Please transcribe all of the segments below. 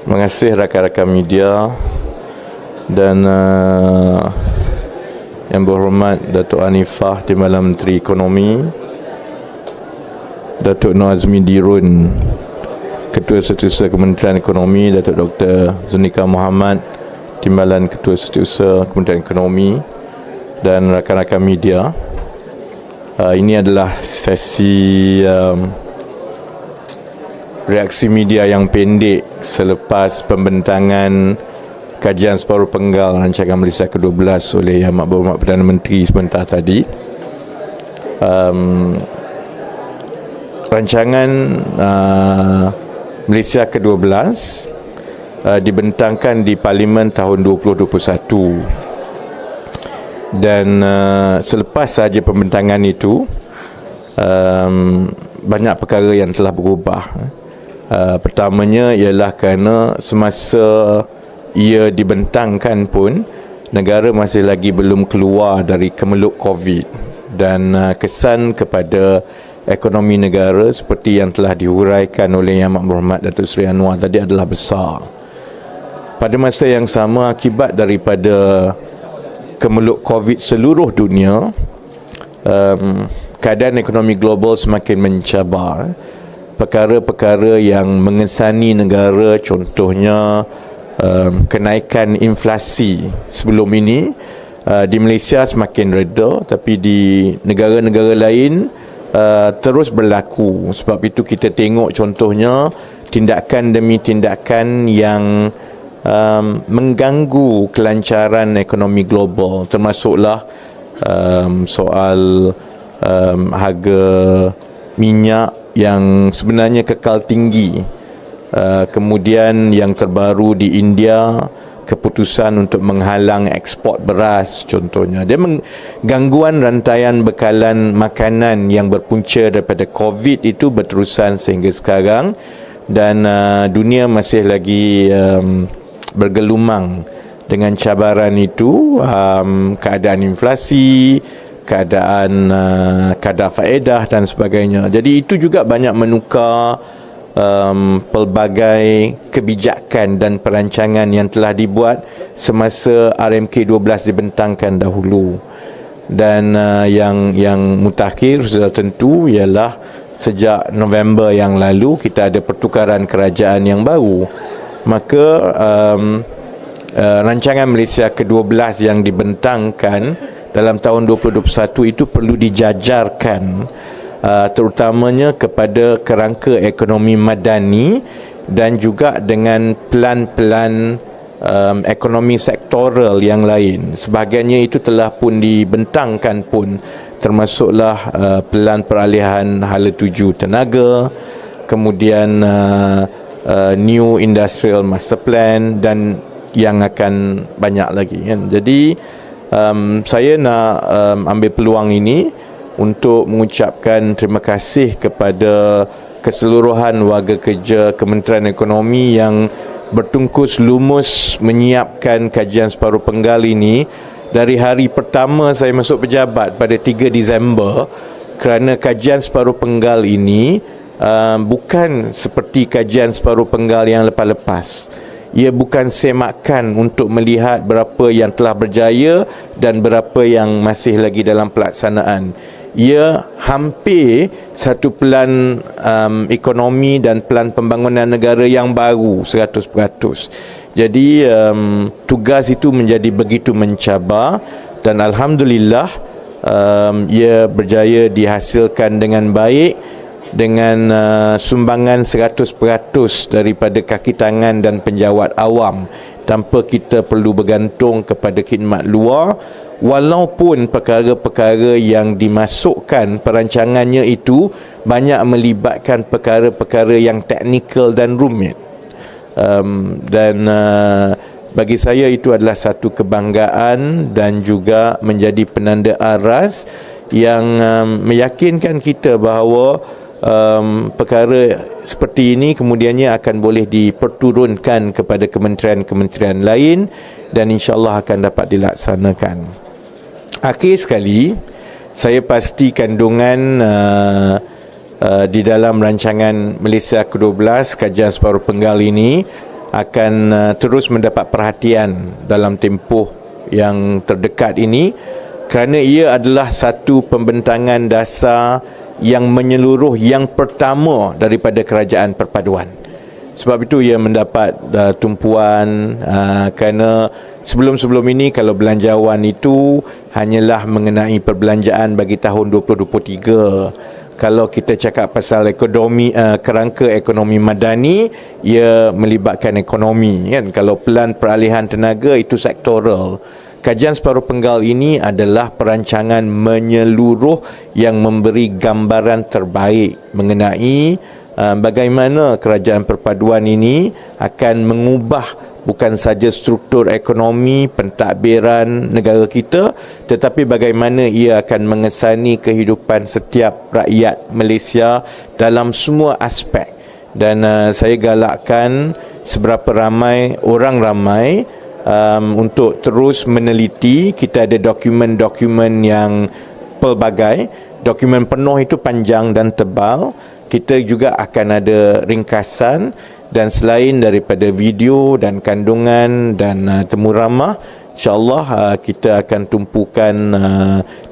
Terima kasih rakan-rakan media dan Yang berhormat Datuk Hanifah, Timbalan Menteri Ekonomi, Datuk Nur Azmi Dirun, Ketua Setiausaha Kementerian Ekonomi, Datuk Dr. Zunika Muhammad, Timbalan Ketua Setiausaha Kementerian Ekonomi, dan rakan-rakan media. Ini adalah sesi reaksi media yang pendek selepas pembentangan kajian separuh penggal Rancangan Malaysia Ke-12 oleh Yang Berhormat Perdana Menteri sebentar tadi. Rancangan Malaysia Ke-12 dibentangkan di Parlimen tahun 2021, dan selepas saja pembentangan itu banyak perkara yang telah berubah. Pertamanya ialah kerana semasa ia dibentangkan pun negara masih lagi belum keluar dari kemeluk COVID, dan kesan kepada ekonomi negara seperti yang telah dihuraikan oleh Yang Berhormat Datuk Seri Anwar tadi adalah besar. Pada masa yang sama, akibat daripada kemeluk COVID seluruh dunia, keadaan ekonomi global semakin mencabar. Perkara-perkara yang mengesani negara, contohnya kenaikan inflasi sebelum ini di Malaysia semakin reda, tapi di negara-negara lain terus berlaku. Sebab itu kita tengok contohnya tindakan demi tindakan yang mengganggu kelancaran ekonomi global, termasuklah soal harga minyak yang sebenarnya kekal tinggi. Kemudian yang terbaru di India, keputusan untuk menghalang ekspor beras contohnya. Dia gangguan rantaian bekalan makanan yang berpunca daripada COVID itu berterusan sehingga sekarang, dan dunia masih lagi bergelumang dengan cabaran itu. Keadaan inflasi, keadaan kadar faedah dan sebagainya. Jadi itu juga banyak menukar pelbagai kebijakan dan perancangan yang telah dibuat semasa RMK-12 dibentangkan dahulu. Dan yang mutakhir sudah tentu ialah sejak November yang lalu kita ada pertukaran kerajaan yang baru. Maka Rancangan Malaysia Ke-12 yang dibentangkan dalam tahun 2021 itu perlu dijajarkan, terutamanya kepada kerangka ekonomi madani dan juga dengan pelan-pelan ekonomi sektoral yang lain. Sebahagiannya itu telah pun dibentangkan pun, termasuklah pelan peralihan hala tuju tenaga, kemudian New Industrial Master Plan, dan yang akan banyak lagi kan. Jadi saya nak ambil peluang ini untuk mengucapkan terima kasih kepada keseluruhan warga kerja Kementerian Ekonomi yang bertungkus lumus menyiapkan kajian separuh penggal ini dari hari pertama saya masuk pejabat pada 3 Disember, kerana kajian separuh penggal ini bukan seperti kajian separuh penggal yang lepas-lepas. Ia bukan semakan untuk melihat berapa yang telah berjaya dan berapa yang masih lagi dalam pelaksanaan. Ia hampir satu pelan ekonomi dan pelan pembangunan negara yang baru 100%. Jadi tugas itu menjadi begitu mencabar, dan alhamdulillah ia berjaya dihasilkan dengan baik, dengan sumbangan 100% daripada kaki tangan dan penjawat awam, tanpa kita perlu bergantung kepada khidmat luar. Walaupun perkara-perkara yang dimasukkan perancangannya itu banyak melibatkan perkara-perkara yang teknikal dan rumit, dan bagi saya itu adalah satu kebanggaan dan juga menjadi penanda aras yang meyakinkan kita bahawa perkara seperti ini kemudiannya akan boleh diperturunkan kepada kementerian-kementerian lain, dan insya-Allah akan dapat dilaksanakan. Akhir sekali, saya pasti kandungan di dalam rancangan Malaysia Ke-12 kajian separuh penggal ini akan terus mendapat perhatian dalam tempoh yang terdekat ini, kerana ia adalah satu pembentangan dasar yang menyeluruh yang pertama daripada kerajaan perpaduan. Sebab itu ia mendapat tumpuan kerana sebelum-sebelum ini kalau belanjawan itu hanyalah mengenai perbelanjaan bagi tahun 2023. Kalau kita cakap pasal ekonomi, kerangka ekonomi madani, ia melibatkan ekonomi, kan. Kalau pelan peralihan tenaga itu sektoral. Kajian Separuh Penggal ini adalah perancangan menyeluruh yang memberi gambaran terbaik mengenai bagaimana kerajaan perpaduan ini akan mengubah bukan saja struktur ekonomi pentadbiran negara kita, tetapi bagaimana ia akan mengesani kehidupan setiap rakyat Malaysia dalam semua aspek. Dan saya galakkan seberapa ramai orang ramai untuk terus meneliti. Kita ada dokumen-dokumen yang pelbagai. Dokumen penuh itu panjang dan tebal. Kita juga akan ada ringkasan, dan selain daripada video dan kandungan dan temu ramah, insyaAllah kita akan tumpukan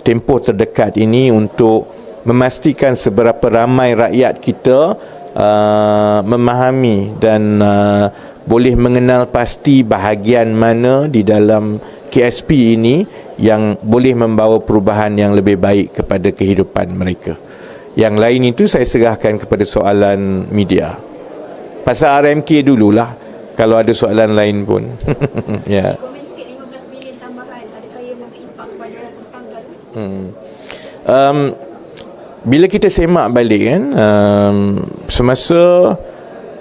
tempoh terdekat ini untuk memastikan seberapa ramai rakyat kita memahami dan boleh mengenal pasti bahagian mana di dalam KSP ini yang boleh membawa perubahan yang lebih baik kepada kehidupan mereka. Yang lain itu saya serahkan kepada soalan media. Pasal RMK dululah, kalau ada soalan lain pun. Ya. Komen sikit 15 bilion tambahan, adakah ia memberi impak kepada Penggal? Bila kita semak balik kan, semasa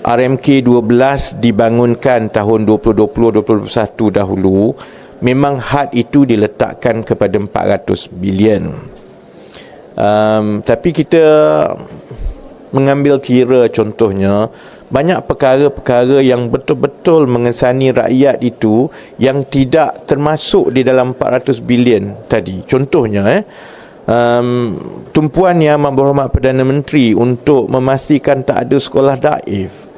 RMK-12 dibangunkan tahun 2020-2021 dahulu, memang had itu diletakkan kepada 400 bilion. Tapi kita mengambil kira contohnya banyak perkara-perkara yang betul-betul mengesani rakyat itu yang tidak termasuk di dalam 400 bilion tadi. Contohnya tumpuan Yang Amat Berhormat Perdana Menteri untuk memastikan tak ada sekolah daif,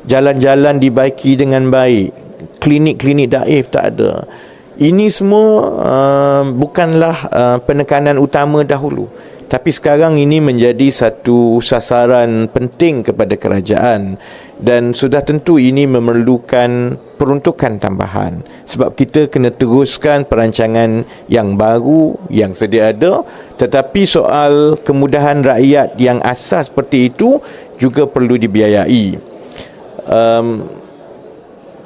jalan-jalan dibaiki dengan baik, klinik-klinik daif tak ada. Ini semua bukanlah penekanan utama dahulu, tapi sekarang ini menjadi satu sasaran penting kepada kerajaan, dan sudah tentu ini memerlukan peruntukan tambahan sebab kita kena teruskan perancangan yang baru yang sedia ada. Tetapi soal kemudahan rakyat yang asas seperti itu juga perlu dibiayai.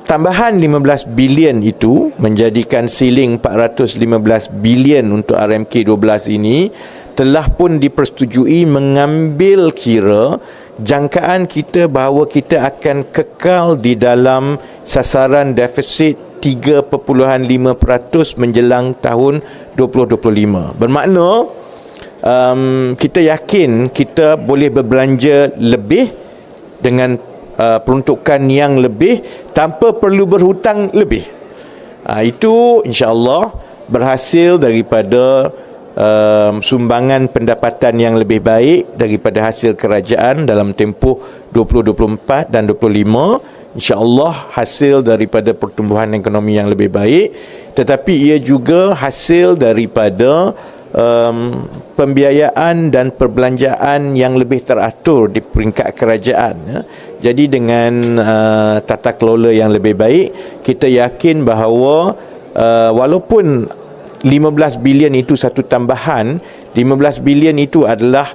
Tambahan 15 bilion itu menjadikan siling 415 bilion untuk RMK-12 ini telah pun dipersetujui, mengambil kira jangkaan kita bahawa kita akan kekal di dalam sasaran defisit 3.5% menjelang tahun 2025. Bermakna kita yakin kita boleh berbelanja lebih dengan peruntukan yang lebih tanpa perlu berhutang lebih. Itu insya-Allah berhasil daripada sumbangan pendapatan yang lebih baik daripada hasil kerajaan dalam tempoh 2024 dan 2025. InsyaAllah hasil daripada pertumbuhan ekonomi yang lebih baik, tetapi ia juga hasil daripada pembiayaan dan perbelanjaan yang lebih teratur di peringkat kerajaan, ya. Jadi dengan tata kelola yang lebih baik, kita yakin bahawa walaupun 15 bilion itu satu tambahan, 15 bilion itu adalah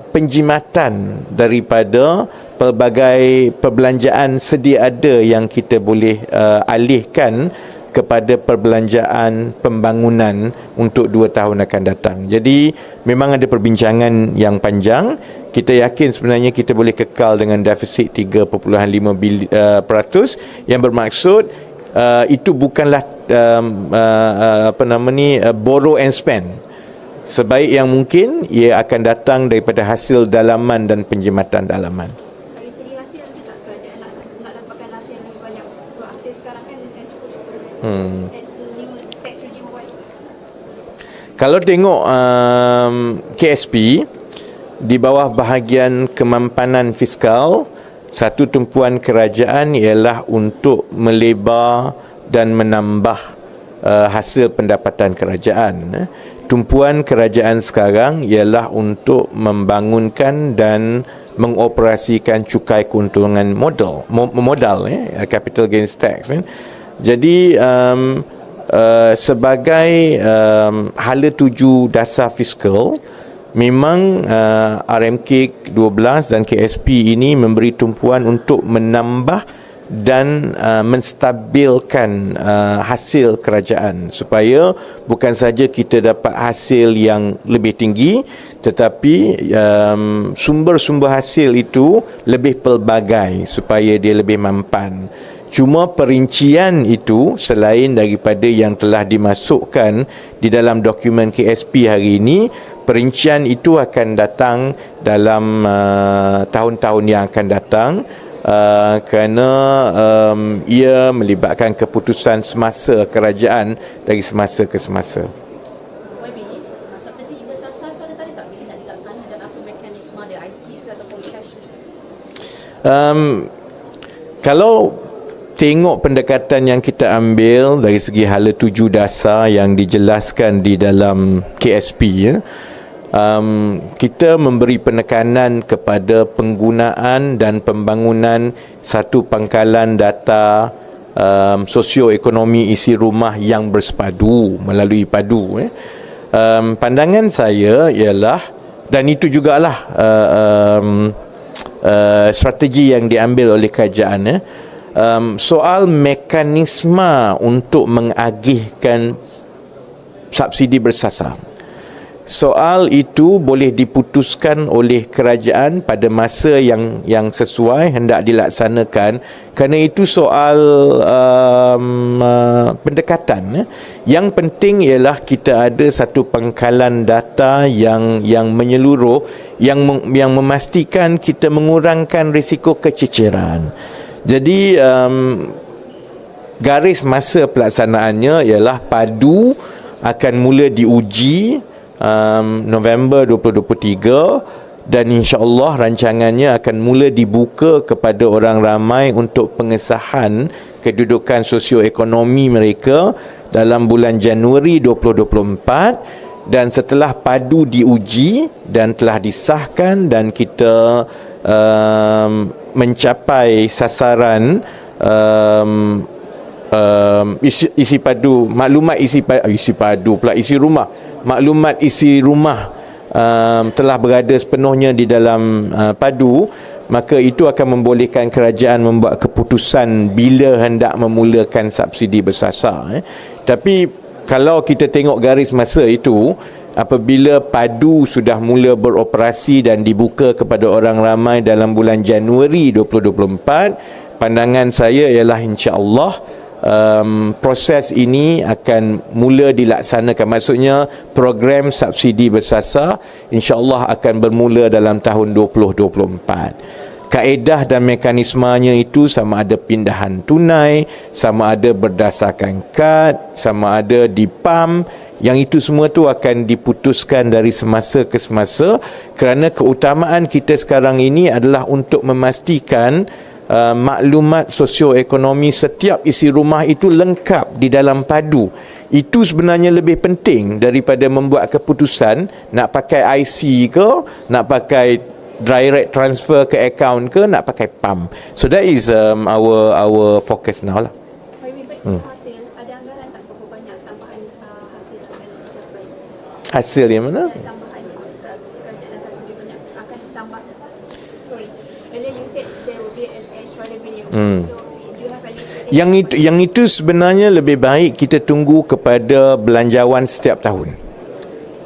penjimatan daripada pelbagai perbelanjaan sedia ada yang kita boleh alihkan kepada perbelanjaan pembangunan untuk 2 tahun akan datang. Jadi memang ada perbincangan yang panjang. Kita yakin sebenarnya kita boleh kekal dengan defisit 3.5% yang bermaksud itu bukanlah borrow and spend. Sebaik yang mungkin ia akan datang daripada hasil dalaman dan penjimatan dalaman. Dari segi hasil nanti tak kerajaan nak dapatkan hasil yang lebih banyak. So hasil sekarang kan macam cukup-cukup. Tax regime awal. Kalau tengok KSP di bawah bahagian kemampanan fiskal, Satu tumpuan kerajaan ialah untuk melebar dan menambah hasil pendapatan kerajaan. Tumpuan kerajaan sekarang ialah untuk membangunkan dan mengoperasikan cukai keuntungan modal, capital gains tax. Jadi sebagai hala tuju dasar fiskal, memang RMK 12 dan KSP ini memberi tumpuan untuk menambah dan menstabilkan hasil kerajaan, supaya bukan saja kita dapat hasil yang lebih tinggi, tetapi sumber-sumber hasil itu lebih pelbagai supaya dia lebih mampan. Cuma perincian itu, selain daripada yang telah dimasukkan di dalam dokumen KSP hari ini, perincian itu akan datang dalam tahun-tahun yang akan datang, kerana ia melibatkan keputusan semasa kerajaan dari semasa ke semasa. YB, subsidi bersasar pada tarikh tak bila nak dilaksanakan dan apa mekanisme dia, IC ke ataupun cash? Kalau tengok pendekatan yang kita ambil dari segi hala tuju dasar yang dijelaskan di dalam KSP, kita memberi penekanan kepada penggunaan dan pembangunan satu pangkalan data sosioekonomi isi rumah yang bersepadu melalui padu. Pandangan saya ialah, dan itu jugalah strategi yang diambil oleh kerajaan, soal mekanisme untuk mengagihkan subsidi bersasar. Soal itu boleh diputuskan oleh kerajaan pada masa yang sesuai hendak dilaksanakan, kerana itu soal pendekatan. Yang penting ialah kita ada satu pangkalan data yang menyeluruh, yang memastikan kita mengurangkan risiko kececeran. Jadi garis masa pelaksanaannya ialah padu akan mula diuji November 2023, dan insya-Allah rancangannya akan mula dibuka kepada orang ramai untuk pengesahan kedudukan sosioekonomi mereka dalam bulan Januari 2024, dan setelah padu diuji dan telah disahkan dan kita mencapai sasaran isi padu, maklumat isi rumah, maklumat isi rumah telah berada sepenuhnya di dalam padu, maka itu akan membolehkan kerajaan membuat keputusan bila hendak memulakan subsidi bersasar. Tapi kalau kita tengok garis masa itu, apabila padu sudah mula beroperasi dan dibuka kepada orang ramai dalam bulan Januari 2024, pandangan saya ialah insya-Allah proses ini akan mula dilaksanakan. Maksudnya program subsidi bersasar insya-Allah akan bermula dalam tahun 2024. Kaedah dan mekanismenya itu sama ada pindahan tunai, sama ada berdasarkan kad, sama ada di PAM, yang itu semua tu akan diputuskan dari semasa ke semasa, kerana keutamaan kita sekarang ini adalah untuk memastikan maklumat sosioekonomi setiap isi rumah itu lengkap di dalam padu. Itu sebenarnya lebih penting daripada membuat keputusan nak pakai IC ke, nak pakai direct transfer ke akaun ke, nak pakai PAM. So that is our focus now lah. Hasil, ada anggaran tak berapa banyak tambahan hasil akan dicapai? Hasil yang mana? Tambahan kerajaan akan lebih banyak, akan tambah. Sorry, earlier you said there will be an extra revenue. So do you have any Yang itu sebenarnya lebih baik kita tunggu kepada belanjawan setiap tahun.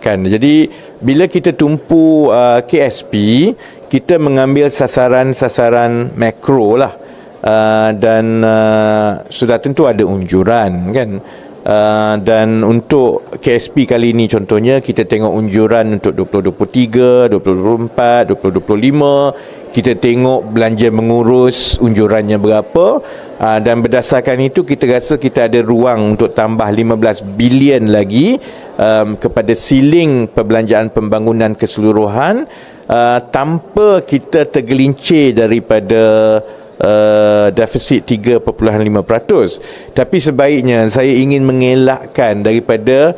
Kan? Jadi bila kita tumpu KSP, kita mengambil sasaran-sasaran makro lah, dan sudah tentu ada unjuran, kan. Dan untuk KSP kali ini contohnya kita tengok unjuran untuk 2023, 2024, 2025, kita tengok belanja mengurus unjurannya berapa, dan berdasarkan itu kita rasa kita ada ruang untuk tambah 15 bilion lagi kepada siling perbelanjaan pembangunan keseluruhan, tanpa kita tergelincir daripada defisit 3.5%. Tapi sebaiknya saya ingin mengelakkan daripada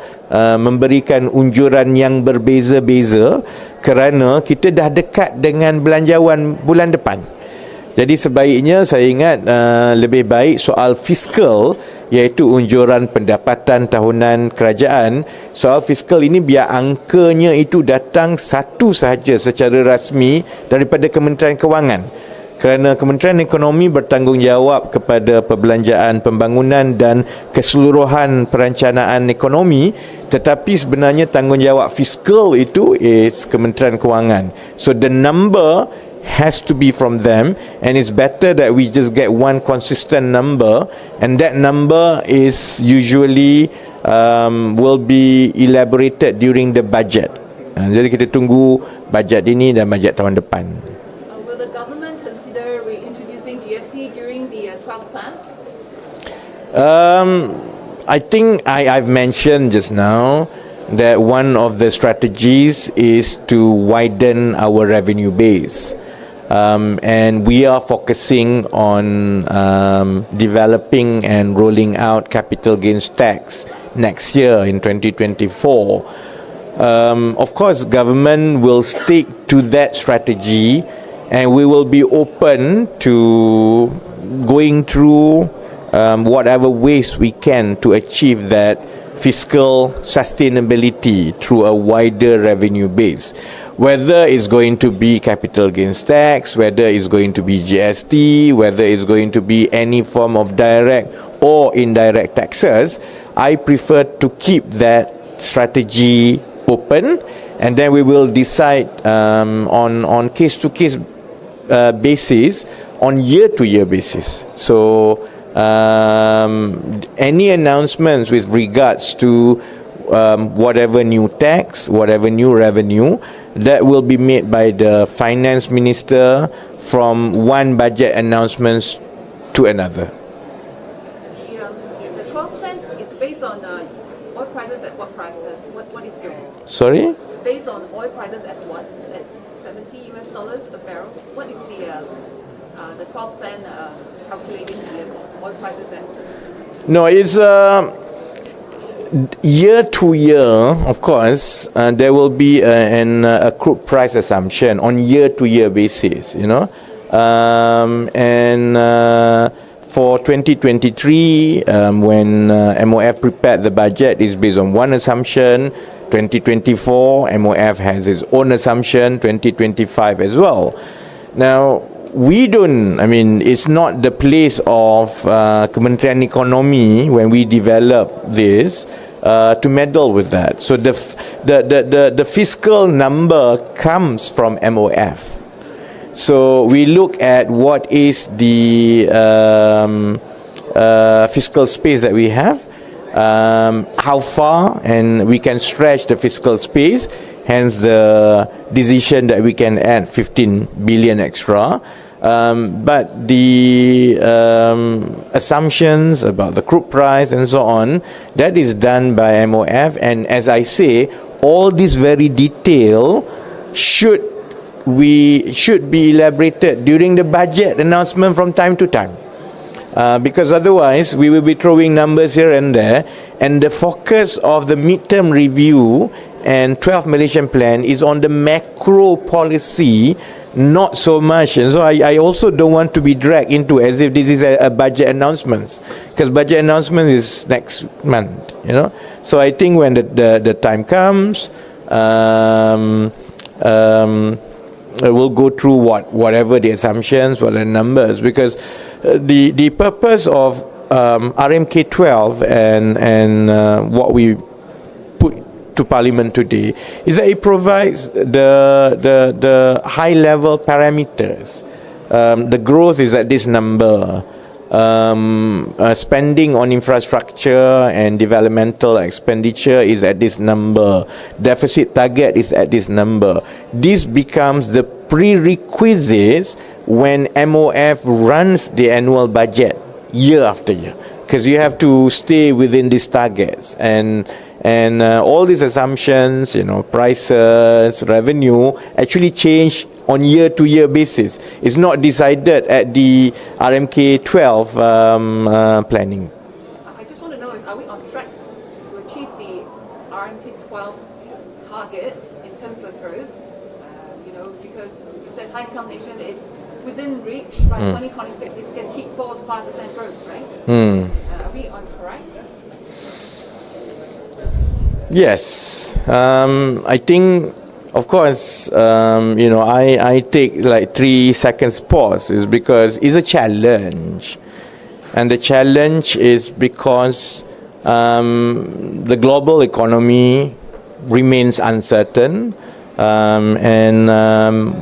memberikan unjuran yang berbeza-beza kerana kita dah dekat dengan belanjawan bulan depan. Jadi sebaiknya saya ingat lebih baik soal fiskal, iaitu unjuran pendapatan tahunan kerajaan. Soal fiskal ini biar angkanya itu datang satu sahaja secara rasmi daripada Kementerian Kewangan. Kerana Kementerian Ekonomi bertanggungjawab kepada perbelanjaan pembangunan dan keseluruhan perencanaan ekonomi, tetapi sebenarnya tanggungjawab fiskal itu is Kementerian Kewangan. So the number has to be from them, and it's better that we just get one consistent number, and that number is usually will be elaborated during the budget. Jadi kita tunggu bajet ini dan bajet tahun depan. Will the government consider reintroducing GST during the 12th plan? I think I've mentioned just now that one of the strategies is to widen our revenue base. And we are focusing on developing and rolling out capital gains tax next year in 2024. Of course, government will stick to that strategy, and we will be open to going through whatever ways we can to achieve that fiscal sustainability through a wider revenue base. Whether it's going to be capital gains tax, whether it's going to be GST, whether it's going to be any form of direct or indirect taxes, I prefer to keep that strategy open, and then we will decide on case-to-case basis, on year-to-year basis. So any announcements with regards to whatever new tax, whatever new revenue, that will be made by the finance minister from one budget announcements to another. The 12th plan is based on oil prices at what price? What is your? Sorry? Based on oil prices at what? At $70 a barrel. What is the 12th plan calculating the oil prices at? No, it's year to year. Of course, there will be a crude price assumption on year to year basis, and for 2023, when MOF prepared the budget, is based on one assumption. 2024, MOF has its own assumption. 2025 as well. Now, it's not the place of Kementerian Ekonomi when we develop this to meddle with that. So the fiscal number comes from MOF. So we look at what is the fiscal space that we have, how far, and we can stretch the fiscal space. Hence the decision that we can add 15 billion extra. But the assumptions about the crude price and so on, that is done by MOF. And as I say, all this very detail should be elaborated during the budget announcement from time to time. Because otherwise we will be throwing numbers here and there, and the focus of the midterm review and 12th Malaysian plan is on the macro policy, not so much. And so I also don't want to be dragged into as if this is a budget announcement, because budget announcement is next month, So I think when the time comes, we'll go through whatever the assumptions, what the numbers, because the purpose of RMK-12 and what we put to Parliament today is that it provides the high level parameters. The growth is at this number. Spending on infrastructure and developmental expenditure is at this number. Deficit target is at this number. This becomes the prerequisites when MOF runs the annual budget year after year, because you have to stay within these targets, and And all these assumptions, prices, revenue, actually change on year-to-year basis. It's not decided at the RMK-12 planning. I just want to know, are we on track to achieve the RMK-12 targets in terms of growth? Because you said high-income nation is within reach by 2026 if we can keep 4 to 5% growth, right? Are we on track? Yes, I think, of course, I take like 3 seconds pause is because it's a challenge. And the challenge is because the global economy remains uncertain. And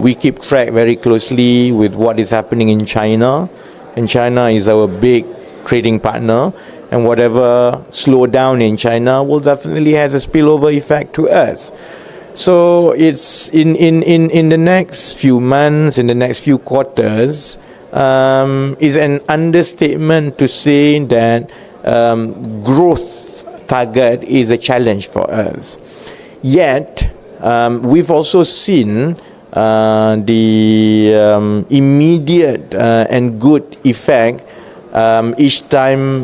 we keep track very closely with what is happening in China. And China is our big trading partner. And whatever slowdown in China will definitely has a spillover effect to us. So it's in the next few months, in the next few quarters, is an understatement to say that growth target is a challenge for us. Yet, we've also seen the immediate and good effect each time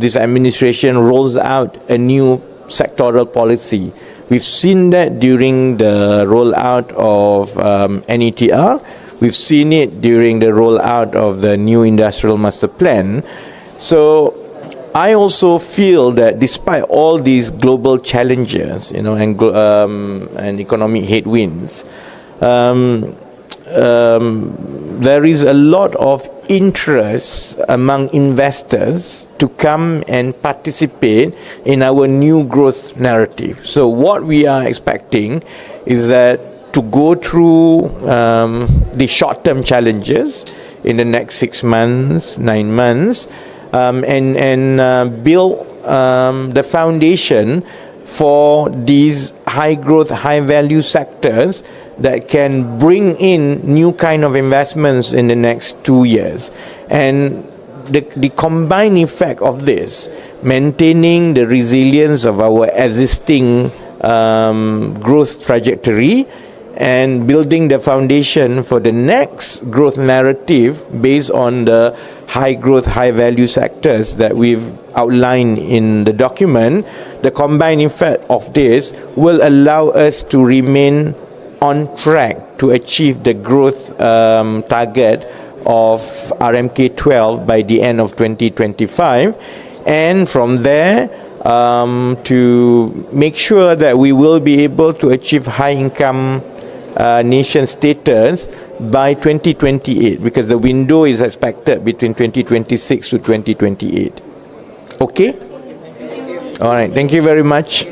this administration rolls out a new sectoral policy. We've seen that during the rollout of NETR. We've seen it during the rollout of the new industrial master plan. So I also feel that despite all these global challenges, and economic headwinds, there is a lot of interest among investors to come and participate in our new growth narrative. So what we are expecting is that to go through the short-term challenges in the next 6 months, 9 months, and build the foundation for these high-growth, high-value sectors that can bring in new kind of investments in the next 2 years. And the combined effect of this, maintaining the resilience of our existing growth trajectory and building the foundation for the next growth narrative based on the high growth, high value sectors that we've outlined in the document, the combined effect of this will allow us to remain on track to achieve the growth target of RMK-12 by the end of 2025, and from there to make sure that we will be able to achieve high income nation status by 2028, because the window is expected between 2026 to 2028. Okay? All right, thank you very much.